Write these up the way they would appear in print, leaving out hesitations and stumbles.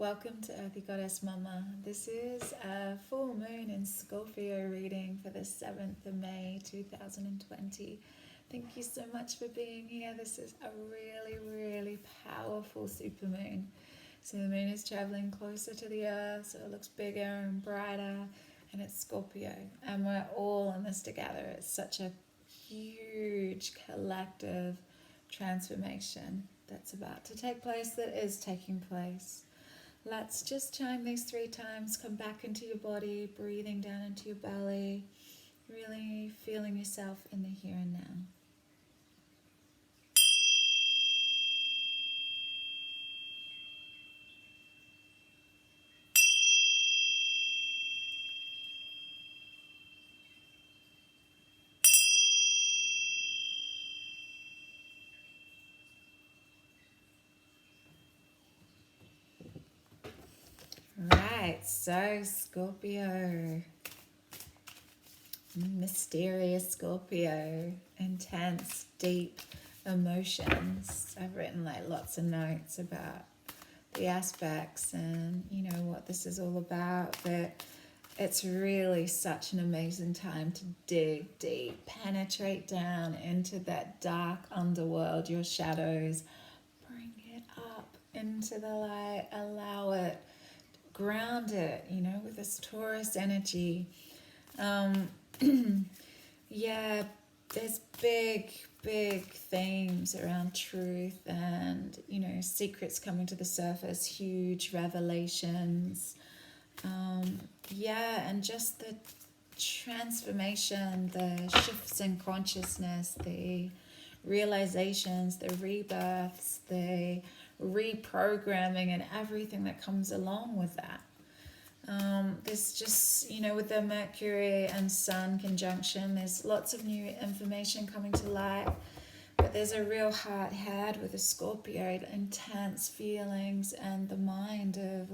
Welcome to Earthy Goddess Mumma. This is a full moon in ScoRpiO reading for the 7th of May 2020. Thank you so much for being here. This is a really powerful supermoon. So the moon is traveling closer to the earth, so it looks bigger and brighter, and it's Scorpio. And we're all in this together. It's such a huge collective transformation that's about to take place, that is taking place. Let's just chime these 3 times. Come back into your body, breathing down into your belly, really feeling yourself in the here and now. Right, so Scorpio, mysterious Scorpio, intense, deep emotions. I've written like lots of notes about the aspects and what this is all about, but it's really such an amazing time to dig deep, penetrate down into that dark underworld, your shadows, bring it up into the light, allow it, ground it, with this Taurus energy. Yeah, there's big themes around truth and, secrets coming to the surface, huge revelations. And just the transformation, the shifts in consciousness, the realizations, the rebirths, the reprogramming and everything that comes along with that. There's just, with the Mercury and Sun conjunction, there's lots of new information coming to light, but there's a real hard head with a Scorpio, intense feelings, and the mind of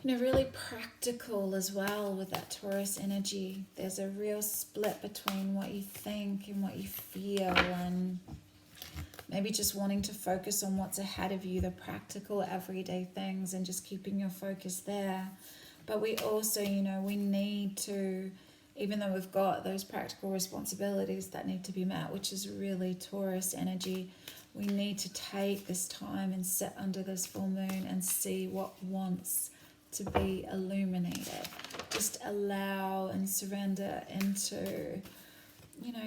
really practical as well with that Taurus energy. There's a real split between what you think and what you feel, and maybe just wanting to focus on what's ahead of you, the practical everyday things, and just keeping your focus there. But we also, we need to, even though we've got those practical responsibilities that need to be met, which is really Taurus energy, we need to take this time and sit under this full moon and see what wants to be illuminated. Just allow and surrender into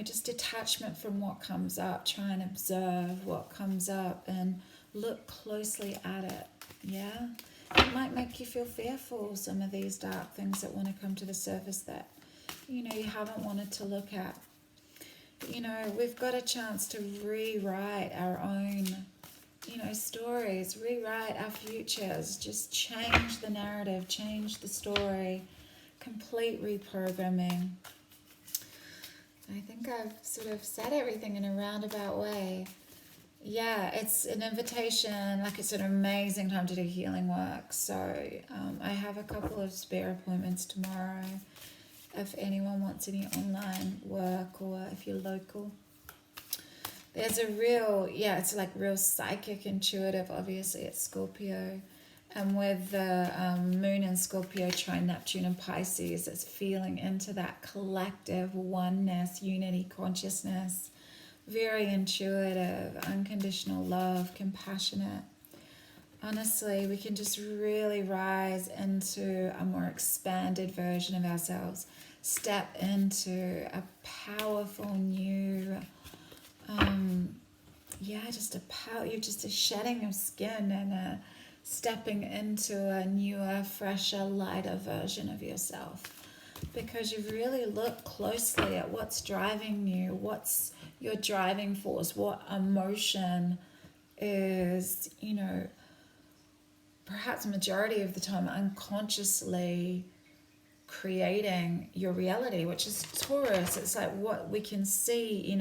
just detachment from what comes up. Try and observe what comes up and look closely at it. Yeah, it might make you feel fearful, some of these dark things that want to come to the surface that you haven't wanted to look at. We've got a chance to rewrite our own stories, rewrite our futures, just change the narrative, change the story, complete reprogramming. I think I've sort of said everything in a roundabout way. Yeah, it's an invitation, it's an amazing time to do healing work. So I have a couple of spare appointments tomorrow if anyone wants any online work or if you're local. There's a real, it's real psychic, intuitive, obviously it's Scorpio. And with the moon in Scorpio, trine Neptune and Pisces, it's feeling into that collective oneness, unity, consciousness, very intuitive, unconditional love, compassionate. Honestly, we can just really rise into a more expanded version of ourselves, step into a powerful new, just a shedding of skin and a stepping into a newer, fresher, lighter version of yourself, because you really look closely at what's driving you, what's your driving force, what emotion is, perhaps majority of the time unconsciously creating your reality, which is Taurus. It's what we can see,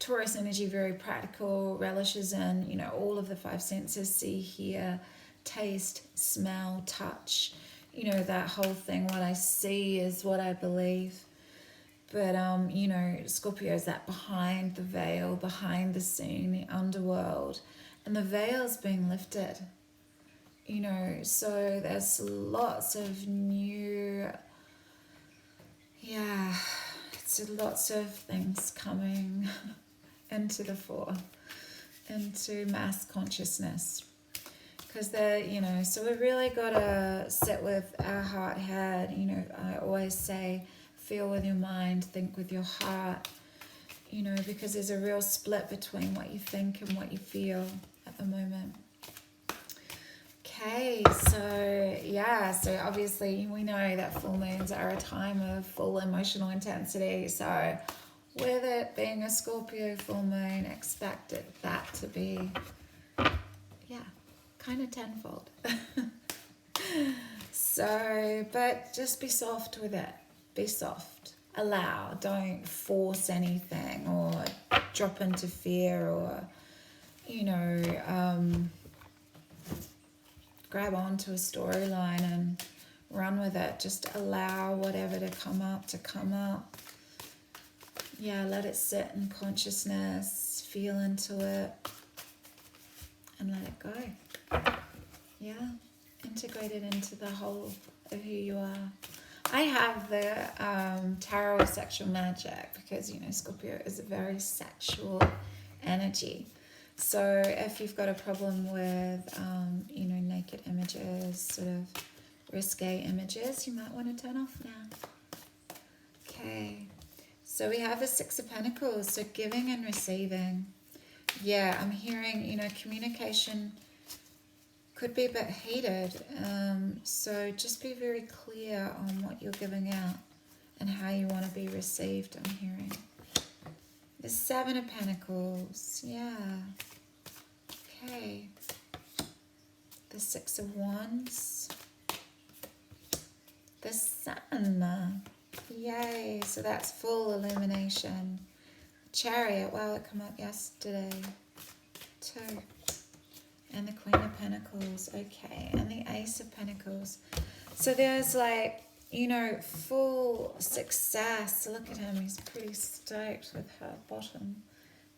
Taurus energy, very practical, relishes in, all of the 5 senses, see, hear, taste, smell, touch, that whole thing. What I see is what I believe. But, Scorpio is that behind the veil, behind the scene, the underworld. And the veil's being lifted. you know, so there's lots of new, yeah, it's lots of things coming into the fore, into mass consciousness. Because they're, you know, so we really got to sit with our heart head. You know, I always say, feel with your mind, think with your heart, you know, because there's a real split between what you think and what you feel at the moment. Okay, so yeah, so obviously we know that full moons are a time of full emotional intensity. So with it being a Scorpio full moon, expected that to be, yeah, kind of tenfold. So, but just be soft with it. Be soft. Allow. Don't force anything or drop into fear or, you know, grab onto a storyline and run with it. Just allow whatever to come up. Yeah, let it sit in consciousness, feel into it, and let it go. Yeah, integrate it into the whole of who you are. I have the tarot sexual magic because, you know, Scorpio is a very sexual energy. So if you've got a problem with, you know, naked images, sort of risque images, you might want to turn off now. Okay, so we have the Six of Pentacles, so giving and receiving. Yeah, I'm hearing, you know, communication could be a bit heated. So just be very clear on what you're giving out and how you want to be received, I'm hearing. The Seven of Pentacles, yeah. Okay. The Six of Wands. The Sun. Yay. So that's full illumination. Chariot. Wow, it came up yesterday. 2. And the Queen of Pentacles. Okay. And the Ace of Pentacles. So there's like, you know, full success. Look at him. He's pretty stoked with her bottom.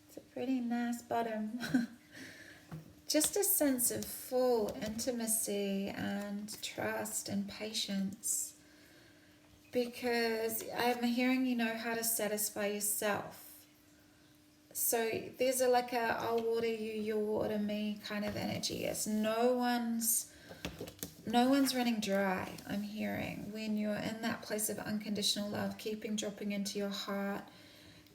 It's a pretty nice bottom. Just a sense of full intimacy and trust and patience. Because I'm hearing you know how to satisfy yourself. So there's like a I'll water you, you'll water me kind of energy. It's no one's running dry, I'm hearing. When you're in that place of unconditional love, dropping into your heart,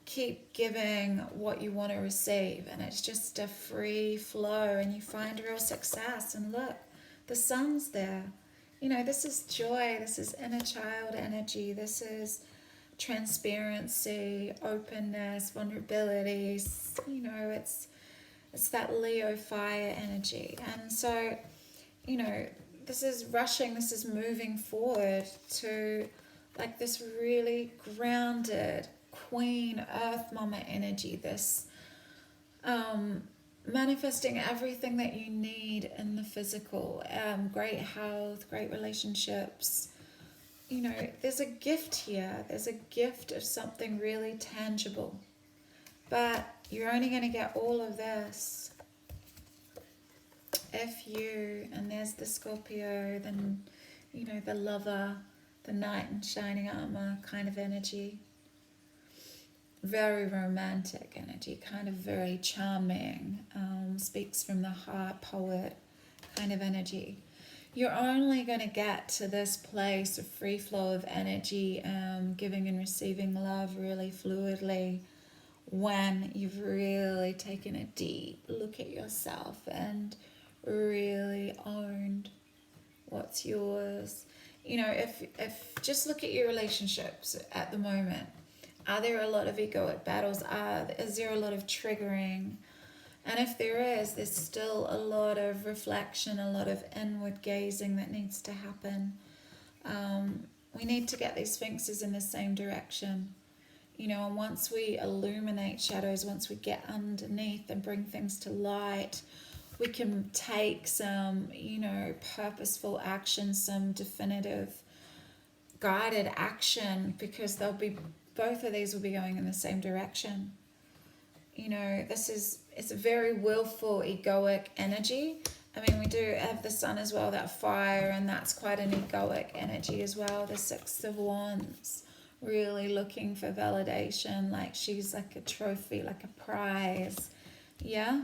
keep giving what you want to receive, and it's just a free flow, and you find real success. And look, the sun's there. You know, this is joy, this is inner child energy, this is transparency, openness, vulnerability. You know, it's that Leo fire energy. And so, you know, this is rushing, this is moving forward to like this really grounded queen earth mama energy, this manifesting everything that you need in the physical, great health, great relationships. You know, there's a gift here. There's a gift of something really tangible. But you're only going to get all of this if you, and there's the Scorpio, then, you know, the lover, the knight in shining armor kind of energy. Very romantic energy, kind of very charming, speaks from the heart, poet kind of energy. You're only going to get to this place of free flow of energy, giving and receiving love really fluidly, when you've really taken a deep look at yourself and really owned what's yours. You know, if just look at your relationships at the moment. Are there a lot of egoic battles? Is there a lot of triggering? And if there is, there's still a lot of reflection, a lot of inward gazing that needs to happen. We need to get these sphinxes in the same direction. You know, and once we illuminate shadows, once we get underneath and bring things to light, we can take some, you know, purposeful action, some definitive guided action, because they'll be, both of these will be going in the same direction. You know, it's a very willful, egoic energy, I mean, we do have the sun as well, that fire, and that's quite an egoic energy as well. The Six of Wands, really looking for validation, like she's like a trophy, like a prize. Yeah?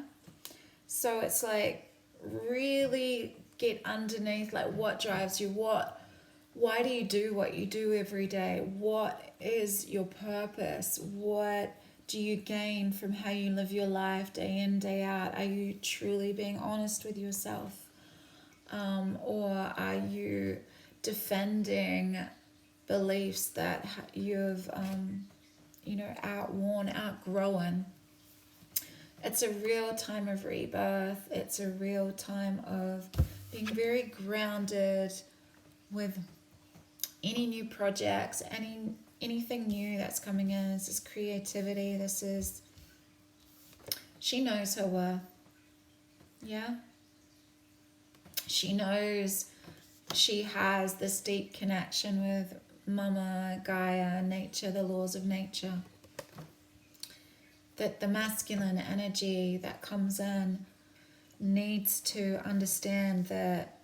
So it's like really get underneath like what drives you, why do you do what you do every day? What is your purpose? What do you gain from how you live your life day in, day out? Are you truly being honest with yourself? Or are you defending beliefs that you've, outgrown? It's a real time of rebirth. It's a real time of being very grounded with any new projects, anything new that's coming in. This is creativity. She knows her worth. Yeah? She knows she has this deep connection with mumma, Gaia, nature, the laws of nature. That the masculine energy that comes in needs to understand that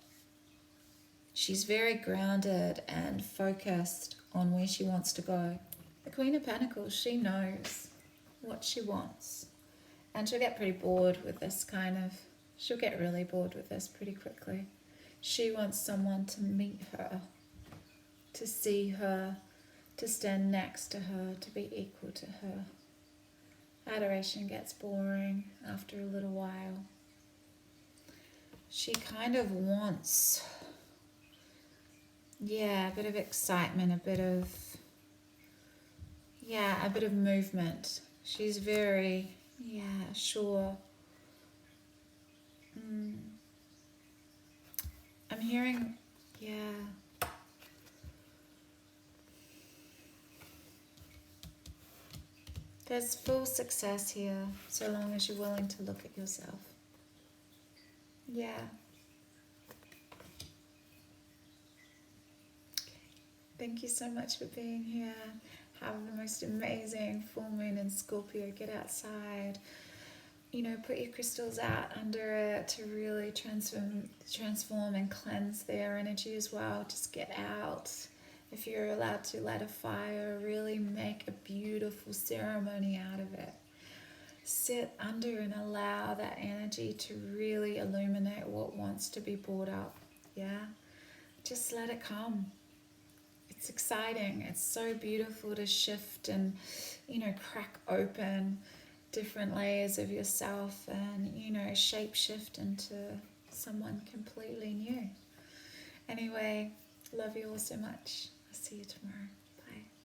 she's very grounded and focused on where she wants to go. The Queen of Pentacles, she knows what she wants. And she'll get pretty bored with this she'll get really bored with this pretty quickly. She wants someone to meet her, to see her, to stand next to her, to be equal to her. Adoration gets boring after a little while. She kind of wants, a bit of excitement, a bit of movement. She's very, sure. I'm hearing, there's full success here, so long as you're willing to look at yourself. Yeah. Thank you so much for being here. Have the most amazing full moon in Scorpio. Get outside. Put your crystals out under it to really transform and cleanse their energy as well. Just get out. If you're allowed to light a fire, really make a beautiful ceremony out of it. Sit under and allow that energy to really illuminate what wants to be brought up. Yeah? Just let it come. It's exciting. It's so beautiful to shift and, crack open different layers of yourself and, shape shift into someone completely new. Anyway, love you all so much. I'll see you tomorrow.